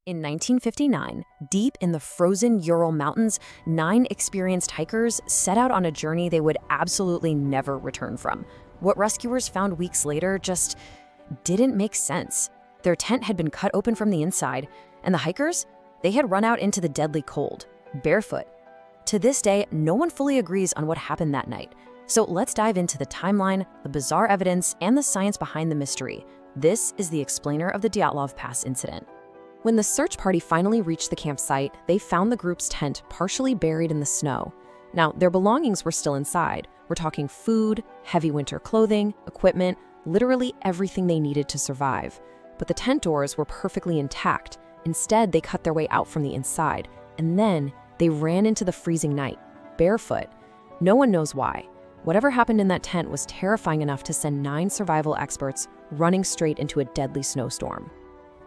In 1959, deep in the frozen Ural Mountains, 9 experienced hikers set out on a journey they would absolutely never return from. What rescuers found weeks later just didn't make sense. Their tent had been cut open from the inside, and the hikers, they had run out into the deadly cold, barefoot. To this day, no one fully agrees on what happened that night. So let's dive into the timeline, the bizarre evidence, and the science behind the mystery. This is the explainer of the Dyatlov Pass incident. When the search party finally reached the campsite, they found the group's tent partially buried in the snow. Now, their belongings were still inside. We're talking food, heavy winter clothing, equipment, literally everything they needed to survive. But the tent doors were perfectly intact. Instead, they cut their way out from the inside, and then they ran into the freezing night, barefoot. No one knows why. Whatever happened in that tent was terrifying enough to send 9 survival experts running straight into a deadly snowstorm.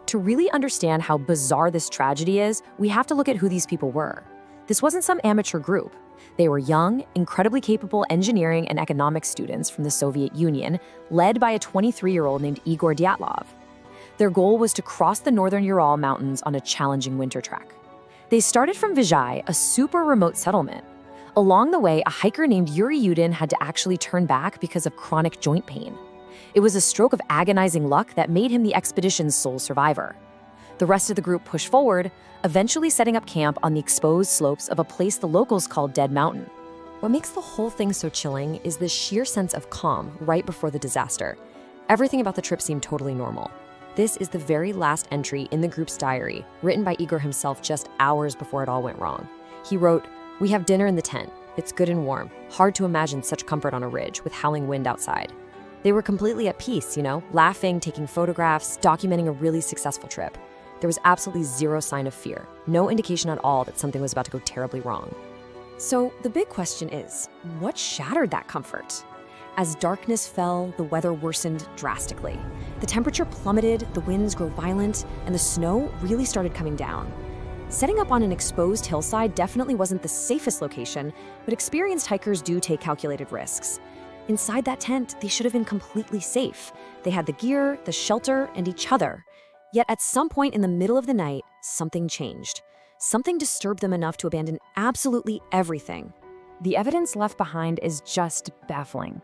To really understand how bizarre this tragedy is, we have to look at who these people were. This wasn't some amateur group. They were young, incredibly capable engineering and economics students from the Soviet Union, led by a 23-year-old named Igor Dyatlov. Their goal was to cross the northern Ural Mountains on a challenging winter trek. They started from Vizhai, a super remote settlement. Along the way, a hiker named Yuri Yudin had to actually turn back because of chronic joint pain. It was a stroke of agonizing luck that made him the expedition's sole survivor. The rest of the group pushed forward, eventually setting up camp on the exposed slopes of a place the locals called Dead Mountain. What makes the whole thing so chilling is the sheer sense of calm right before the disaster. Everything about the trip seemed totally normal. This is the very last entry in the group's diary, written by Igor himself just hours before it all went wrong. He wrote, "We have dinner in the tent. It's good and warm. Hard to imagine such comfort on a ridge with howling wind outside." They were completely at peace, laughing, taking photographs, documenting a really successful trip. There was absolutely zero sign of fear, no indication at all that something was about to go terribly wrong. So the big question is, what shattered that comfort? As darkness fell, the weather worsened drastically. The temperature plummeted, the winds grew violent, and the snow really started coming down. Setting up on an exposed hillside definitely wasn't the safest location, but experienced hikers do take calculated risks. Inside that tent, they should have been completely safe. They had the gear, the shelter, and each other. Yet at some point in the middle of the night, something changed. Something disturbed them enough to abandon absolutely everything. The evidence left behind is just baffling.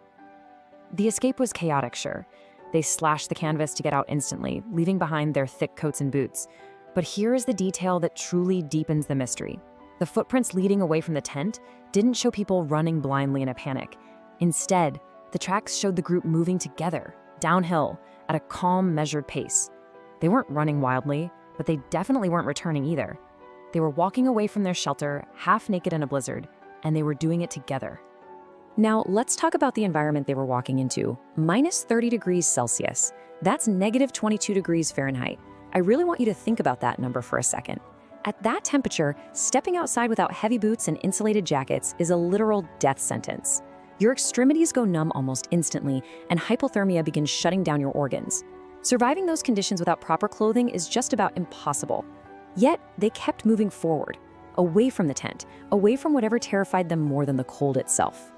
The escape was chaotic, sure. They slashed the canvas to get out instantly, leaving behind their thick coats and boots. But here is the detail that truly deepens the mystery. The footprints leading away from the tent didn't show people running blindly in a panic. Instead, the tracks showed the group moving together, downhill, at a calm, measured pace. They weren't running wildly, but they definitely weren't returning either. They were walking away from their shelter, half naked in a blizzard, and they were doing it together. Now, let's talk about the environment they were walking into. Minus 30 degrees Celsius. That's negative 22 degrees Fahrenheit. I really want you to think about that number for a second. At that temperature, stepping outside without heavy boots and insulated jackets is a literal death sentence. Your extremities go numb almost instantly, and hypothermia begins shutting down your organs. Surviving those conditions without proper clothing is just about impossible. Yet, they kept moving forward, away from the tent, away from whatever terrified them more than the cold itself.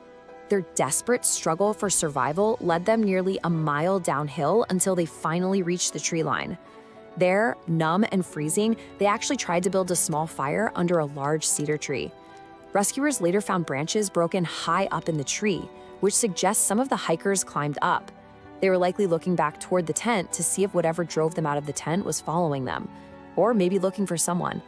Their desperate struggle for survival led them nearly a mile downhill until they finally reached the tree line. There, numb and freezing, they actually tried to build a small fire under a large cedar tree. Rescuers later found branches broken high up in the tree, which suggests some of the hikers climbed up. They were likely looking back toward the tent to see if whatever drove them out of the tent was following them, or maybe looking for someone.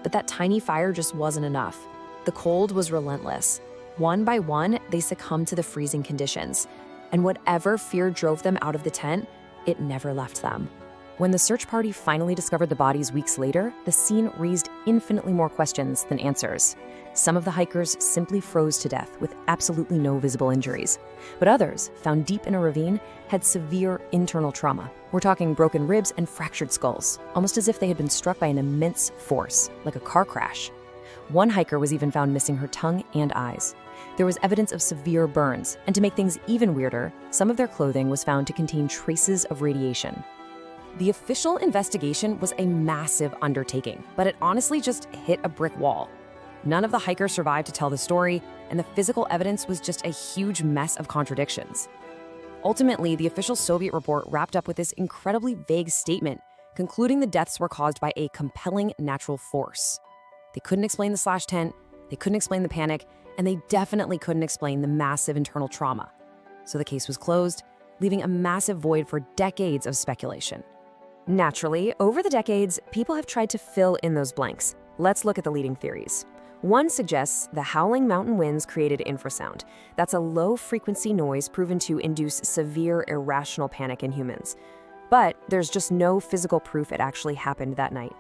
But that tiny fire just wasn't enough. The cold was relentless. One by one, they succumbed to the freezing conditions, and whatever fear drove them out of the tent, it never left them. When the search party finally discovered the bodies weeks later, the scene raised infinitely more questions than answers. Some of the hikers simply froze to death with absolutely no visible injuries, but others, found deep in a ravine, had severe internal trauma. We're talking broken ribs and fractured skulls, almost as if they had been struck by an immense force, like a car crash. One hiker was even found missing her tongue and eyes. There was evidence of severe burns, and to make things even weirder, some of their clothing was found to contain traces of radiation. The official investigation was a massive undertaking, but it honestly just hit a brick wall. None of the hikers survived to tell the story, and the physical evidence was just a huge mess of contradictions. Ultimately, the official Soviet report wrapped up with this incredibly vague statement concluding the deaths were caused by a compelling natural force. They couldn't explain the slash tent, they couldn't explain the panic, and they definitely couldn't explain the massive internal trauma. So the case was closed, leaving a massive void for decades of speculation. Naturally, over the decades, people have tried to fill in those blanks. Let's look at the leading theories. One suggests the howling mountain winds created infrasound. That's a low-frequency noise proven to induce severe irrational panic in humans. But there's just no physical proof it actually happened that night.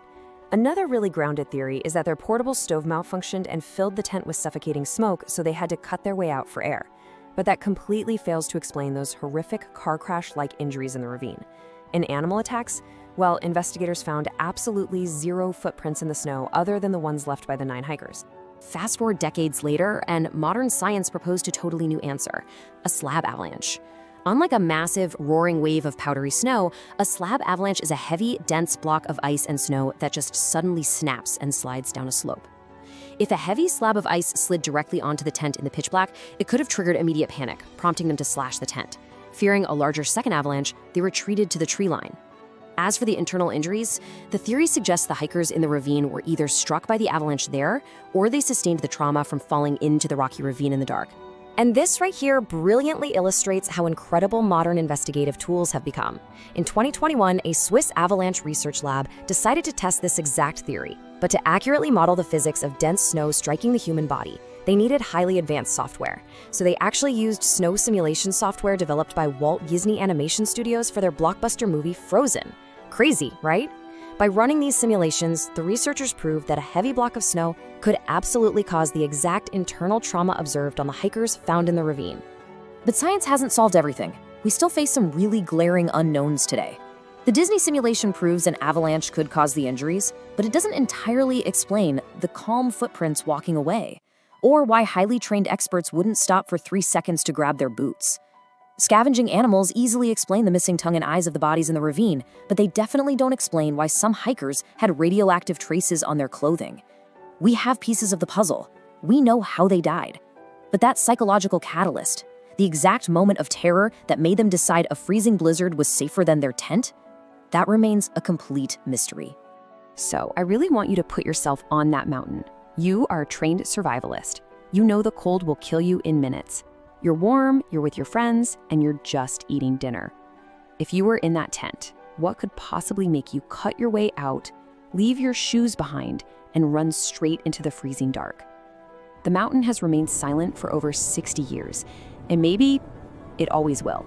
Another really grounded theory is that their portable stove malfunctioned and filled the tent with suffocating smoke, so they had to cut their way out for air. But that completely fails to explain those horrific car crash-like injuries in the ravine. In animal attacks, well, investigators found absolutely zero footprints in the snow other than the ones left by the 9 hikers. Fast forward decades later, and modern science proposed a totally new answer: a slab avalanche. Unlike a massive, roaring wave of powdery snow, a slab avalanche is a heavy, dense block of ice and snow that just suddenly snaps and slides down a slope. If a heavy slab of ice slid directly onto the tent in the pitch black, it could have triggered immediate panic, prompting them to slash the tent. Fearing a larger second avalanche, they retreated to the tree line. As for the internal injuries, the theory suggests the hikers in the ravine were either struck by the avalanche there, or they sustained the trauma from falling into the rocky ravine in the dark. And this right here brilliantly illustrates how incredible modern investigative tools have become. In 2021, a Swiss avalanche research lab decided to test this exact theory. But to accurately model the physics of dense snow striking the human body, they needed highly advanced software. So they actually used snow simulation software developed by Walt Disney Animation Studios for their blockbuster movie Frozen. Crazy, right? By running these simulations, the researchers proved that a heavy block of snow could absolutely cause the exact internal trauma observed on the hikers found in the ravine. But science hasn't solved everything. We still face some really glaring unknowns today. The Disney simulation proves an avalanche could cause the injuries, but it doesn't entirely explain the calm footprints walking away, or why highly trained experts wouldn't stop for 3 seconds to grab their boots. Scavenging animals easily explain the missing tongue and eyes of the bodies in the ravine, but they definitely don't explain why some hikers had radioactive traces on their clothing. We have pieces of the puzzle. We know how they died. But that psychological catalyst, the exact moment of terror that made them decide a freezing blizzard was safer than their tent, that remains a complete mystery. So I really want you to put yourself on that mountain. You are a trained survivalist. You know the cold will kill you in minutes. You're warm, you're with your friends, and you're just eating dinner. If you were in that tent, what could possibly make you cut your way out, leave your shoes behind, and run straight into the freezing dark? The mountain has remained silent for over 60 years, and maybe it always will.